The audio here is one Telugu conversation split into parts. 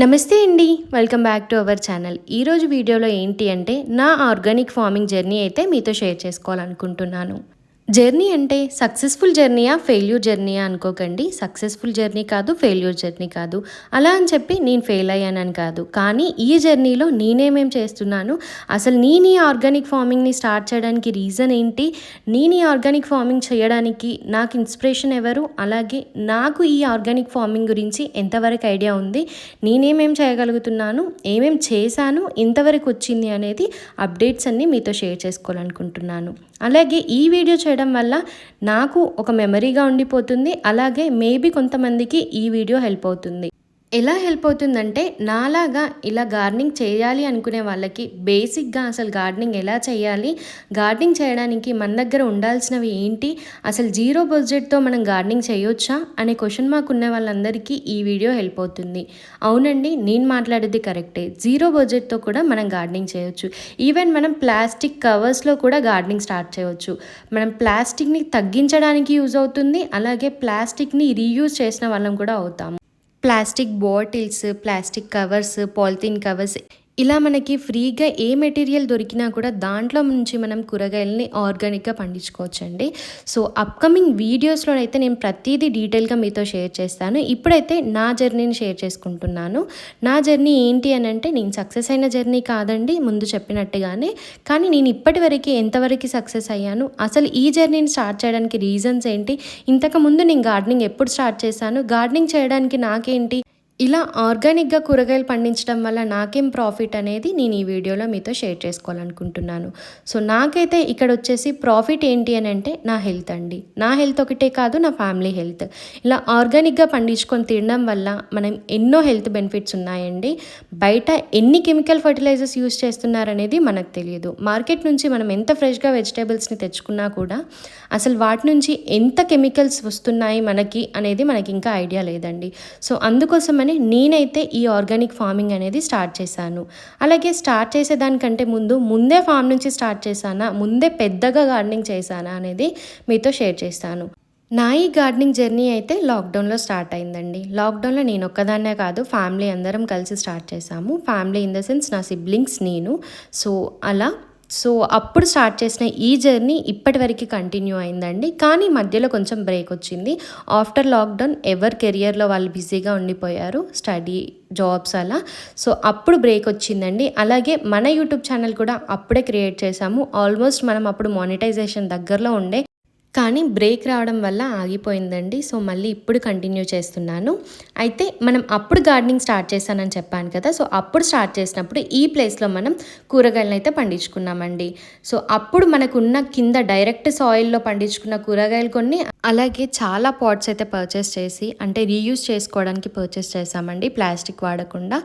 నమస్తే అండి. Welcome back to our channel. ఈరోజు వీడియోలో ఏంటి అంటే నా ఆర్గానిక్ ఫార్మింగ్ జర్నీ అయితే మీతో షేర్ చేసుకోవాలనుకుంటున్నాను. జర్నీ అంటే సక్సెస్ఫుల్ జర్నీయా, ఫెయిల్యూర్ జర్నీయా అనుకోకండి. సక్సెస్ఫుల్ జర్నీ కాదు, ఫెయిల్యూర్ జర్నీ కాదు. అలా అని చెప్పి నేను ఫెయిల్ అయ్యానని కాదు. కానీ ఈ జర్నీలో నేనేమేం చేస్తున్నాను, అసలు నేను ఈ ఆర్గానిక్ ఫార్మింగ్ని స్టార్ట్ చేయడానికి రీజన్ ఏంటి, నేను ఈ ఆర్గానిక్ ఫార్మింగ్ చేయడానికి నాకు ఇన్స్పిరేషన్ ఎవరు, అలాగే నాకు ఈ ఆర్గానిక్ ఫార్మింగ్ గురించి ఎంతవరకు ఐడియా ఉంది, నేనేమేం చేయగలుగుతున్నాను, ఏమేం చేశాను, ఇంతవరకు వచ్చింది అనేది అప్డేట్స్ అన్నీ మీతో షేర్ చేసుకోవాలనుకుంటున్నాను. అలాగే ఈ వీడియో చేయడం వల్ల నాకు ఒక మెమరీగా ఉండిపోతుంది. అలాగే మేబీ కొంతమందికి ఈ వీడియో హెల్ప్ అవుతుంది. ఎలా హెల్ప్ అవుతుందంటే, నాలాగా ఇలా గార్డెనింగ్ చేయాలి అనుకునే వాళ్ళకి బేసిక్గా అసలు గార్డెనింగ్ ఎలా చేయాలి, గార్డెనింగ్ చేయడానికి మన దగ్గర ఉండాల్సినవి ఏంటి, అసలు జీరో బడ్జెట్తో మనం గార్డెనింగ్ చేయొచ్చా అనే క్వశ్చన్ మార్క్ ఉన్న వాళ్ళందరికీ ఈ వీడియో హెల్ప్ అవుతుంది. అవునండి, నేను మాట్లాడేది కరెక్టే. జీరో బడ్జెట్తో కూడా మనం గార్డెనింగ్ చేయొచ్చు. ఈవెన్ మనం ప్లాస్టిక్ కవర్స్లో కూడా గార్డెనింగ్ స్టార్ట్ చేయవచ్చు. మనం ప్లాస్టిక్ని తగ్గించడానికి యూజ్ అవుతుంది. అలాగే ప్లాస్టిక్ని రీయూజ్ చేసిన వాళ్ళం కూడా అవుతాము. Plastic bottles, plastic covers, polythene covers ఇలా మనకి ఫ్రీగా ఏ మెటీరియల్ దొరికినా కూడా దాంట్లో నుంచి మనం కూరగాయలని ఆర్గానిక్గా పండించుకోవచ్చండి. సో అప్కమింగ్ వీడియోస్లోనైతే నేను ప్రతిదీ డీటెయిల్గా మీతో షేర్ చేస్తాను. ఇప్పుడైతే నా జర్నీని షేర్ చేసుకుంటున్నాను. నా జర్నీ ఏంటి అని అంటే, నేను సక్సెస్ అయిన జర్నీ కాదండి ముందు చెప్పినట్టుగానే. కానీ నేను ఇప్పటివరకు ఎంతవరకు సక్సెస్ అయ్యాను, అసలు ఈ జర్నీని స్టార్ట్ చేయడానికి రీజన్స్ ఏంటి, ఇంతకుముందు నేను గార్డెనింగ్ ఎప్పుడు స్టార్ట్ చేశాను, గార్డెనింగ్ చేయడానికి నాకేంటి, ఇలా ఆర్గానిక్గా కూరగాయలు పండించడం వల్ల నాకేం ప్రాఫిట్ అనేది నేను ఈ వీడియోలో మీతో షేర్ చేసుకోవాలనుకుంటున్నాను. సో నాకైతే ఇక్కడ వచ్చేసి ప్రాఫిట్ ఏంటి అని అంటే, నా హెల్త్ అండి. నా హెల్త్ ఒకటే కాదు, నా ఫ్యామిలీ హెల్త్. ఇలా ఆర్గానిక్గా పండించుకొని తినడం వల్ల మనం ఎన్నో హెల్త్ బెనిఫిట్స్ ఉన్నాయండి. బయట ఎన్ని కెమికల్ ఫర్టిలైజర్స్ యూస్ చేస్తున్నారనేది మనకు తెలియదు. మార్కెట్ నుంచి మనం ఎంత ఫ్రెష్గా వెజిటేబుల్స్ని తెచ్చుకున్నా కూడా అసలు వాటి నుంచి ఎంత కెమికల్స్ వస్తున్నాయి మనకి అనేది మనకి ఇంకా ఐడియా లేదండి. సో అందుకోసమని నేనైతే ఈ ఆర్గానిక్ ఫార్మింగ్ అనేది స్టార్ట్ చేశాను. అలాగే స్టార్ట్ చేసేదానికంటే ముందే ఫామ్ నుంచి స్టార్ట్ చేశానా, ముందే పెద్దగా గార్డెనింగ్ చేశానా అనేది మీతో షేర్ చేస్తాను. నా ఈ గార్డెనింగ్ జర్నీ అయితే లాక్డౌన్లో స్టార్ట్ అయిందండి. లాక్డౌన్లో నేను ఒక్కదాన్నే కాదు, ఫ్యామిలీ అందరం కలిసి స్టార్ట్ చేశాము. ఫ్యామిలీ ఇన్ ద సెన్స్ నా సిబ్లింగ్స్, నేను. సో అప్పుడు స్టార్ట్ చేసిన ఈ జర్నీ ఇప్పటివరకు కంటిన్యూ అయిందండి. కానీ మధ్యలో కొంచెం బ్రేక్ వచ్చింది. ఆఫ్టర్ లాక్డౌన్ ఎవరి కెరియర్లో వాళ్ళు బిజీగా ఉండిపోయారు, స్టడీ, జాబ్స్ అలా. సో అప్పుడు బ్రేక్ వచ్చిందండి. అలాగే మన యూట్యూబ్ ఛానల్ కూడా అప్పుడే క్రియేట్ చేశాము. ఆల్మోస్ట్ మనం అప్పుడు మానిటైజేషన్ దగ్గరలో ఉండే, కానీ బ్రేక్ రావడం వల్ల ఆగిపోయిందండి. సో మళ్ళీ ఇప్పుడు కంటిన్యూ చేస్తున్నాను. అయితే మనం అప్పుడు గార్డెనింగ్ స్టార్ట్ చేశానని చెప్పాను కదా. సో అప్పుడు స్టార్ట్ చేసినప్పుడు ఈ ప్లేస్లో మనం కూరగాయలను అయితే పండించుకున్నామండి. సో అప్పుడు మనకున్న కింద డైరెక్ట్ సాయిల్లో పండించుకున్న కూరగాయలు కొన్ని, అలాగే చాలా పాట్స్ అయితే పర్చేస్ చేసి, అంటే రీయూజ్ చేసుకోవడానికి పర్చేస్ చేసామండి, ప్లాస్టిక్ వాడకుండా.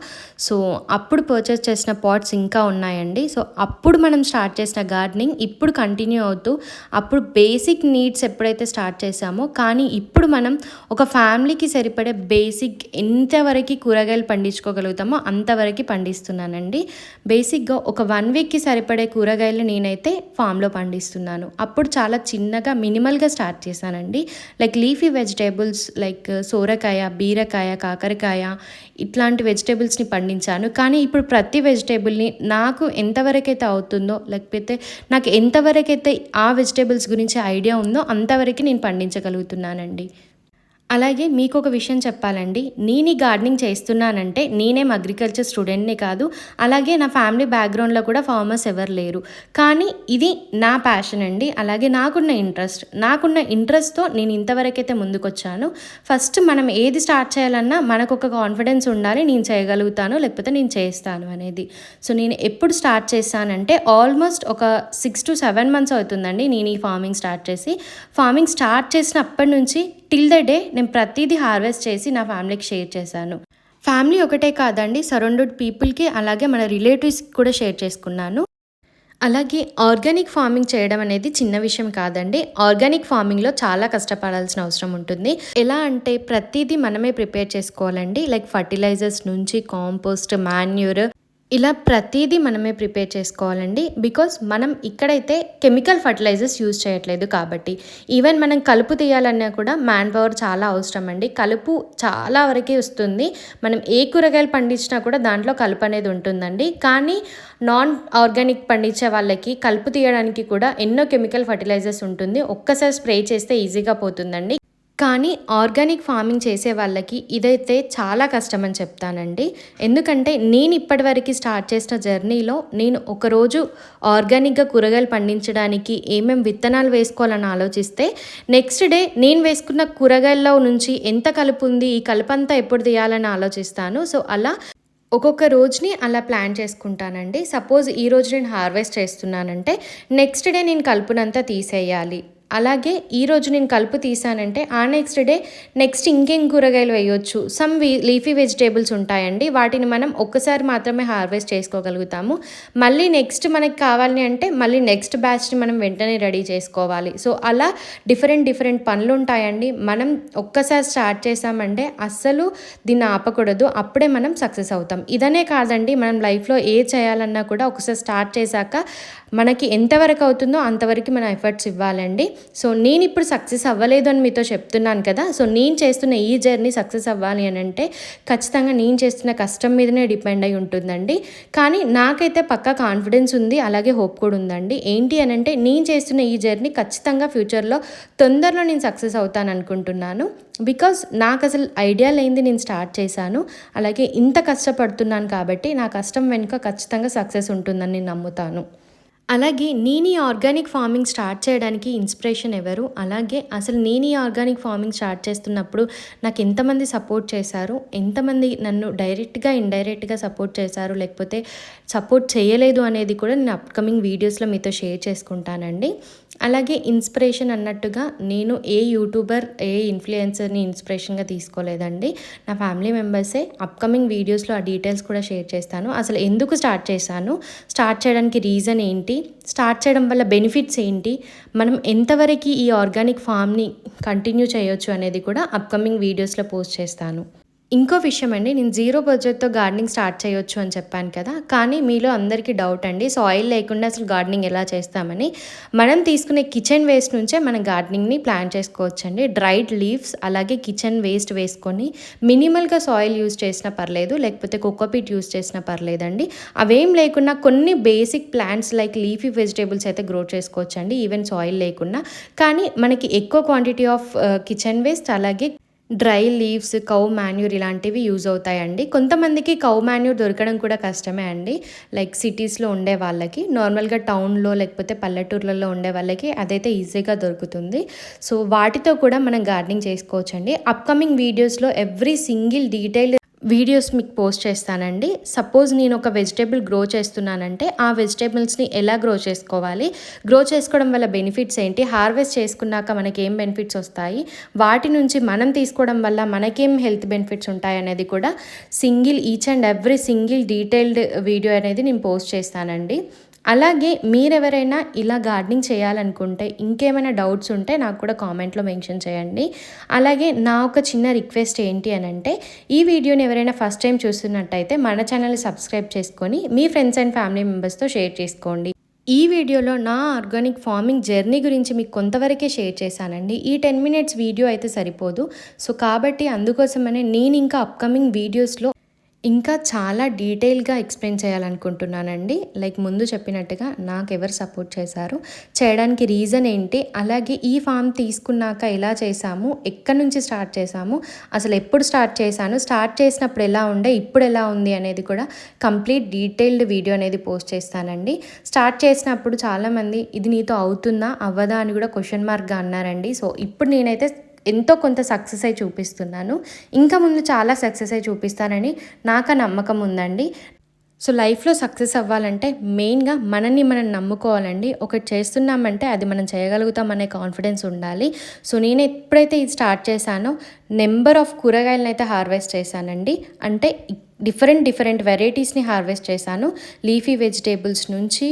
సో అప్పుడు పర్చేస్ చేసిన పాట్స్ ఇంకా ఉన్నాయండి. సో అప్పుడు మనం స్టార్ట్ చేసిన గార్డెనింగ్ ఇప్పుడు కంటిన్యూ అవుతూ, అప్పుడు బేసిక్ నీడ్స్ ఎప్పుడైతే స్టార్ట్ చేసామో, కానీ ఇప్పుడు మనం ఒక ఫ్యామిలీకి సరిపడే బేసిక్ ఎంతవరకు కూరగాయలు పండించుకోగలుగుతామో అంతవరకు పండిస్తున్నానండి. బేసిక్గా ఒక 1 వీక్కి సరిపడే కూరగాయలు నేనైతే ఫామ్లో పండిస్తున్నాను. అప్పుడు చాలా చిన్నగా మినిమల్గా స్టార్ట్ చేశానండి. లైక్ లీఫీ వెజిటేబుల్స్ లైక్ సోరకాయ, బీరకాయ, కాకరకాయ ఇట్లాంటి వెజిటేబుల్స్ని పండించాను. కానీ ఇప్పుడు ప్రతి వెజిటేబుల్ని నాకు ఎంతవరకైతే అవుతుందో, లేకపోతే నాకు ఎంతవరకైతే ఆ వెజిటేబుల్స్ గురించి ఐడియా ఉందో అంతవరకు నేను పండించగలుగుతున్నానండి. అలాగే మీకు ఒక విషయం చెప్పాలండి, నేను ఈ గార్డెనింగ్ చేస్తున్నానంటే నేనేం అగ్రికల్చర్ స్టూడెంట్నే కాదు, అలాగే నా ఫ్యామిలీ బ్యాక్గ్రౌండ్లో కూడా ఫార్మర్స్ ఎవరు లేరు. కానీ ఇది నా ప్యాషన్ అండి. అలాగే నాకున్న ఇంట్రెస్ట్తో నేను ఇంతవరకైతే ముందుకొచ్చాను. ఫస్ట్ మనం ఏది స్టార్ట్ చేయాలన్నా మనకు ఒక కాన్ఫిడెన్స్ ఉండాలి, నేను చేయగలుగుతాను లేకపోతే నేను చేస్తాను అనేది. సో నేను ఎప్పుడు స్టార్ట్ చేశానంటే ఆల్మోస్ట్ ఒక 6 to 7 months అవుతుందండి నేను ఈ ఫార్మింగ్ స్టార్ట్ చేసినప్పటి నుంచి టిల్ ద డే నేను ప్రతిదీ హార్వెస్ట్ చేసి నా ఫ్యామిలీకి షేర్ చేశాను. ఫ్యామిలీ ఒకటే కాదండి, సరౌండెడ్ పీపుల్కి అలాగే మన రిలేటివ్స్కి కూడా షేర్ చేసుకున్నాను. అలాగే ఆర్గానిక్ ఫార్మింగ్ చేయడం అనేది చిన్న విషయం కాదండి. ఆర్గానిక్ ఫార్మింగ్లో చాలా కష్టపడాల్సిన అవసరం ఉంటుంది. ఎలా అంటే ప్రతిదీ మనమే ప్రిపేర్ చేసుకోవాలండి. లైక్ ఫర్టిలైజర్స్ నుంచి కాంపోస్ట్, మాన్యూర్ ఇలా ప్రతీదీ మనమే ప్రిపేర్ చేసుకోవాలండి. బికాజ్ మనం ఇక్కడైతే కెమికల్ ఫర్టిలైజర్స్ యూజ్ చేయట్లేదు కాబట్టి. ఈవెన్ మనం కలుపు తీయాలన్నా కూడా మ్యాన్ పవర్ చాలా అవసరం అండి. కలుపు చాలా వరకే వస్తుంది. మనం ఏ కూరగాయలు పండించినా కూడా దాంట్లో కలుపు అనేది ఉంటుందండి. కానీ నాన్ ఆర్గానిక్ పండించే వాళ్ళకి కలుపు తీయడానికి కూడా ఎన్నో కెమికల్ ఫర్టిలైజర్స్ ఉంటుంది. ఒక్కసారి స్ప్రే చేస్తే ఈజీగా పోతుందండి. కానీ ఆర్గానిక్ ఫార్మింగ్ చేసే వాళ్ళకి ఇదైతే చాలా కష్టమని చెప్తానండి. ఎందుకంటే నేను ఇప్పటివరకు స్టార్ట్ చేసిన జర్నీలో నేను ఒకరోజు ఆర్గానిక్గా కూరగాయలు పండించడానికి ఏమేమి విత్తనాలు వేసుకోవాలని ఆలోచిస్తే నెక్స్ట్ డే నేను వేసుకున్న కూరగాయల్లో నుంచి ఎంత కలుపు ఉంది, ఈ కలుపంతా ఎప్పుడు తీయాలని ఆలోచిస్తాను. సో అలా ఒక్కొక్క రోజుని అలా ప్లాన్ చేసుకుంటానండి. సపోజ్ ఈరోజు నేను హార్వెస్ట్ చేస్తున్నానంటే నెక్స్ట్ డే నేను కలుపునంతా తీసేయాలి. అలాగే ఈరోజు నేను కలుపు తీసానంటే ఆ నెక్స్ట్ డే నెక్స్ట్ ఇంకేం కూరగాయలు వేయొచ్చు. సమ్ లీఫీ వెజిటేబుల్స్ ఉంటాయండి. వాటిని మనం ఒక్కసారి మాత్రమే హార్వెస్ట్ చేసుకోగలుగుతాము. మళ్ళీ నెక్స్ట్ మనకి కావాలి అంటే మళ్ళీ నెక్స్ట్ బ్యాచ్ని మనం వెంటనే రెడీ చేసుకోవాలి. సో అలా డిఫరెంట్ పనులు ఉంటాయండి. మనం ఒక్కసారి స్టార్ట్ చేసామంటే అస్సలు దీన్ని ఆపకూడదు. అప్పుడే మనం సక్సెస్ అవుతాం. ఇదనే కాదండి, మనం లైఫ్లో ఏ చేయాలన్నా కూడా ఒకసారి స్టార్ట్ చేశాక మనకి ఎంతవరకు అవుతుందో అంతవరకు మనం ఎఫర్ట్స్ ఇవ్వాలండి. సో నేను ఇప్పుడు సక్సెస్ అవ్వలేదు అని మీతో చెప్తున్నాను కదా. సో నేను చేస్తున్న ఈ జర్నీ సక్సెస్ అవ్వాలి అని అంటే ఖచ్చితంగా నేను చేస్తున్న కష్టం మీదనే డిపెండ్ అయి ఉంటుందండి. కానీ నాకైతే పక్కా కాన్ఫిడెన్స్ ఉంది, అలాగే హోప్ కూడా ఉందండి. ఏంటి అని అంటే నేను చేస్తున్న ఈ జర్నీ ఖచ్చితంగా ఫ్యూచర్లో తొందరలో నేను సక్సెస్ అవుతాను అనుకుంటున్నాను. బికాజ్ నాకు అసలు ఐడియా లేనిది నేను స్టార్ట్ చేశాను. అలాగే ఇంత కష్టపడుతున్నాను కాబట్టి నా కష్టం వెనుక ఖచ్చితంగా సక్సెస్ ఉంటుందని నేను నమ్ముతాను. అలాగే నేను ఈ ఆర్గానిక్ ఫార్మింగ్ స్టార్ట్ చేయడానికి ఇన్స్పిరేషన్ ఎవరు, అలాగే అసలు నేను ఈ ఆర్గానిక్ ఫార్మింగ్ స్టార్ట్ చేస్తున్నప్పుడు నాకు ఎంతమంది సపోర్ట్ చేశారు, ఎంతమంది నన్ను డైరెక్ట్గా ఇండైరెక్ట్గా సపోర్ట్ చేశారు, లేకపోతే సపోర్ట్ చేయలేదు అనేది కూడా నేను అప్కమింగ్ వీడియోస్లో మీతో షేర్ చేసుకుంటానండి. అలాగే ఇన్స్పిరేషన్ అన్నట్టుగా నేను ఏ యూట్యూబర్ ఏ ఇన్ఫ్లుయెన్సర్ని ఇన్స్పిరేషన్గా తీసుకోలేదండి. నా ఫ్యామిలీ మెంబర్సే. అప్కమింగ్ వీడియోస్లో ఆ డీటెయిల్స్ కూడా షేర్ చేస్తాను. అసలు ఎందుకు స్టార్ట్ చేశాను, స్టార్ట్ చేయడానికి రీజన్ ఏంటి, స్టార్ట్ చేయడం వల్ల బెనిఫిట్స్ ఏంటి, మనం ఎంతవరకు ఈ ఆర్గానిక్ ఫామ్ని కంటిన్యూ చేయొచ్చు అనేది కూడా అప్కమింగ్ వీడియోస్లో పోస్ట్ చేస్తాను. ఇంకో విషయం అండి, నేను జీరో బడ్జెట్తో గార్డెనింగ్ స్టార్ట్ చేయొచ్చు అని చెప్పాను కదా. కానీ మీలో అందరికీ డౌట్ అండి, సాయిల్ లేకుండా అసలు గార్డెనింగ్ ఎలా చేస్తామని. మనం తీసుకునే కిచెన్ వేస్ట్ నుంచే మనం గార్డెనింగ్ని ప్లాన్ చేసుకోవచ్చండి. డ్రైడ్ లీవ్స్ అలాగే కిచెన్ వేస్ట్ వేసుకొని మినిమల్గా సాయిల్ యూజ్ చేసినా పర్లేదు, లేకపోతే కోకోపీట్ యూజ్ చేసినా పర్లేదండి. అవేం లేకుండా కొన్ని basic plants like leafy vegetables అయితే గ్రో చేసుకోవచ్చండి, ఈవెన్ సాయిల్ లేకుండా. కానీ మనకి ఎక్కువ క్వాంటిటీ ఆఫ్ కిచెన్ వేస్ట్ అలాగే డ్రై లీవ్స్, కౌ మాన్యూర్ ఇలాంటివి యూజ్ అవుతాయండి. కొంతమందికి కౌ మాన్యూర్ దొరకడం కూడా కష్టమే అండి. లైక్ సిటీస్లో ఉండే వాళ్ళకి, నార్మల్గా టౌన్లో లేకపోతే పల్లెటూర్లలో ఉండే వాళ్ళకి అదైతే ఈజీగా దొరుకుతుంది. సో వాటితో కూడా మనం గార్డెనింగ్ చేసుకోవచ్చండి. అప్కమింగ్ వీడియోస్లో ఎవ్రీ సింగిల్ డీటెయిల్డ్ వీడియోస్ మీకు పోస్ట్ చేస్తానండి. సపోజ్ నేను ఒక వెజిటేబుల్ గ్రో చేస్తున్నానంటే ఆ వెజిటేబుల్స్ని ఎలా గ్రో చేసుకోవాలి, గ్రో చేసుకోవడం వల్ల బెనిఫిట్స్ ఏంటి, హార్వెస్ట్ చేసుకున్నాక మనకి ఏం బెనిఫిట్స్ వస్తాయి, వాటి నుంచి మనం తీసుకోవడం వల్ల మనకేం హెల్త్ బెనిఫిట్స్ ఉంటాయి అనేది కూడా each and every single detailed video అనేది నేను పోస్ట్ చేస్తానండి. అలాగే మీరెవరైనా ఇలా గార్డెనింగ్ చేయాలనుకుంటే ఇంకేమైనా డౌట్స్ ఉంటే నాకు కూడా కామెంట్లో మెన్షన్ చేయండి. అలాగే నా ఒక చిన్న రిక్వెస్ట్ ఏంటి అని అంటే, ఈ వీడియోని ఎవరైనా ఫస్ట్ టైం చూస్తున్నట్టయితే మన ఛానల్ని సబ్స్క్రైబ్ చేసుకొని మీ ఫ్రెండ్స్ అండ్ ఫ్యామిలీ మెంబర్స్తో షేర్ చేసుకోండి. ఈ వీడియోలో నా ఆర్గానిక్ ఫార్మింగ్ జర్నీ గురించి మీకు కొంతవరకే షేర్ చేశానండి. ఈ 10 మినిట్స్ వీడియో అయితే సరిపోదు. సో కాబట్టి అందుకోసమనే నేను ఇంకా అప్కమింగ్ వీడియోస్లో ఇంకా చాలా డీటెయిల్గా ఎక్స్ప్లెయిన్ చేయాలనుకుంటున్నానండి. లైక్ ముందు చెప్పినట్టుగా నాకు ఎవరు సపోర్ట్ చేశారు, చేయడానికి రీజన్ ఏంటి, అలాగే ఈ ఫామ్ తీసుకున్నాక ఎలా చేశాము, ఎక్కడి నుంచి స్టార్ట్ చేశాము, అసలు ఎప్పుడు స్టార్ట్ చేశాను, స్టార్ట్ చేసినప్పుడు ఎలా ఉండే, ఇప్పుడు ఎలా ఉంది అనేది కూడా కంప్లీట్ డీటెయిల్డ్ వీడియో అనేది పోస్ట్ చేస్తానండి. స్టార్ట్ చేసినప్పుడు చాలామంది ఇది నీతో అవుతుందా అవ్వదా అని కూడా క్వశ్చన్ మార్క్గా అన్నారండి. సో ఇప్పుడు నేనైతే ఎంతో కొంత సక్సెస్ అయి చూపిస్తున్నాను. ఇంకా ముందు చాలా సక్సెస్ అయి చూపిస్తానని నాకు నమ్మకం ఉందండి. సో లైఫ్లో సక్సెస్ అవ్వాలంటే మెయిన్గా మనల్ని మనం నమ్ముకోవాలండి. ఒకటి చేస్తున్నామంటే అది మనం చేయగలుగుతాం అనే కాన్ఫిడెన్స్ ఉండాలి. సో నేను ఎప్పుడైతే ఇది స్టార్ట్ చేశానో నెంబర్ ఆఫ్ కూరగాయలను అయితే హార్వెస్ట్ చేశానండి. అంటే డిఫరెంట్ వెరైటీస్ని హార్వెస్ట్ చేశాను. లీఫీ వెజిటేబుల్స్ నుంచి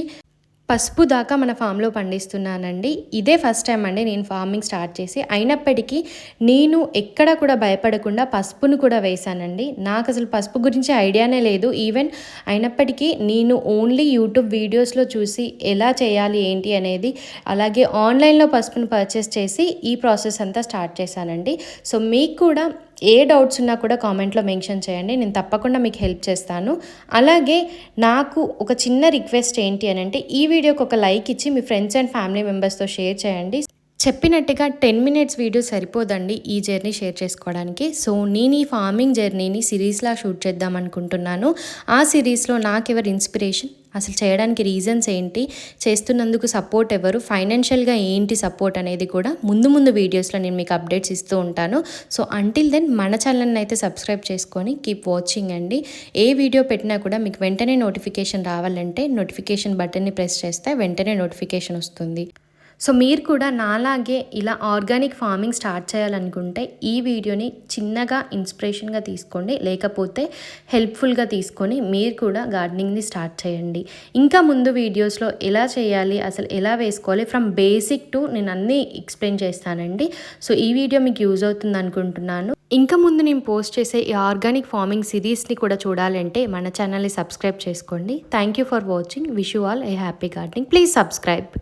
పసుపు దాకా మన ఫామ్‌లో పండిస్తున్నానండి. ఇదే ఫస్ట్ టైమ్ అండి నేను ఫార్మింగ్ స్టార్ట్ చేసి. అయినప్పటికీ నేను ఎక్కడ కూడా భయపడకుండా పసుపును కూడా వేశానండి. నాకసలు పసుపు గురించి ఐడియానే లేదు. ఈవెన్ అయినప్పటికీ నేను ఓన్లీ యూట్యూబ్ వీడియోస్‌లో చూసి ఎలా చేయాలి ఏంటి అనేది, అలాగే ఆన్‌లైన్‌లో పసుపును పర్చేస్ చేసి ఈ ప్రాసెస్ అంతా స్టార్ట్ చేశానండి. సో మీకు కూడా ఏ డౌట్స్ ఉన్నా కూడా కామెంట్లో మెన్షన్ చేయండి. నేను తప్పకుండా మీకు హెల్ప్ చేస్తాను. అలాగే నాకు ఒక చిన్న రిక్వెస్ట్ ఏంటి అనంటే, ఈ వీడియోకి ఒక లైక్ ఇచ్చి మీ ఫ్రెండ్స్ అండ్ ఫ్యామిలీ మెంబర్స్‌తో షేర్ చేయండి. చెప్పినట్టుగా 10 మినిట్స్ వీడియో సరిపోదండి ఈ జర్నీ షేర్ చేసుకోవడానికి. సో నేను ఈ ఫార్మింగ్ జర్నీని సిరీస్‌లా షూట్ చేద్దాం అనుకుంటున్నాను. ఆ సిరీస్‌లో నాకెవరు ఇన్స్పిరేషన్, అసలు చేయడానికి రీజన్స్ ఏంటి, చేస్తున్నందుకు సపోర్ట్ ఎవరు, ఫైనాన్షియల్‌గా ఏంటి సపోర్ట్ అనేది కూడా ముందు ముందు వీడియోస్‌లో నేను మీకు అప్డేట్స్ ఇస్తూ ఉంటాను. సో అంటిల్ దెన్ మన ఛానల్‌ని అయితే సబ్స్క్రైబ్ చేసుకొని కీప్ వాచింగ్ అండి. ఏ వీడియో పెట్టినా కూడా మీకు వెంటనే నోటిఫికేషన్ రావాలంటే నోటిఫికేషన్ బటన్ని ప్రెస్ చేస్తే వెంటనే నోటిఫికేషన్ వస్తుంది. సో మీరు కూడా నాలాగే ఇలా ఆర్గానిక్ ఫార్మింగ్ స్టార్ట్ చేయాలనుకుంటే ఈ వీడియోని చిన్నగా ఇన్స్పిరేషన్గా తీసుకోండి, లేకపోతే హెల్ప్ఫుల్గా తీసుకొని మీరు కూడా గార్డెనింగ్ని స్టార్ట్ చేయండి. ఇంకా ముందు వీడియోస్లో ఎలా చేయాలి, అసలు ఎలా వేసుకోవాలి ఫ్రమ్ బేసిక్ టు నేను అన్నీ ఎక్స్ప్లెయిన్ చేస్తానండి. సో ఈ వీడియో మీకు యూజ్ అవుతుంది అనుకుంటున్నాను. ఇంకా ముందు నేను పోస్ట్ చేసే ఈ ఆర్గానిక్ ఫార్మింగ్ సిరీస్ని కూడా చూడాలంటే మన ఛానల్ని సబ్స్క్రైబ్ చేసుకోండి. Thank you for watching. Wish you all A happy gardening. Please subscribe.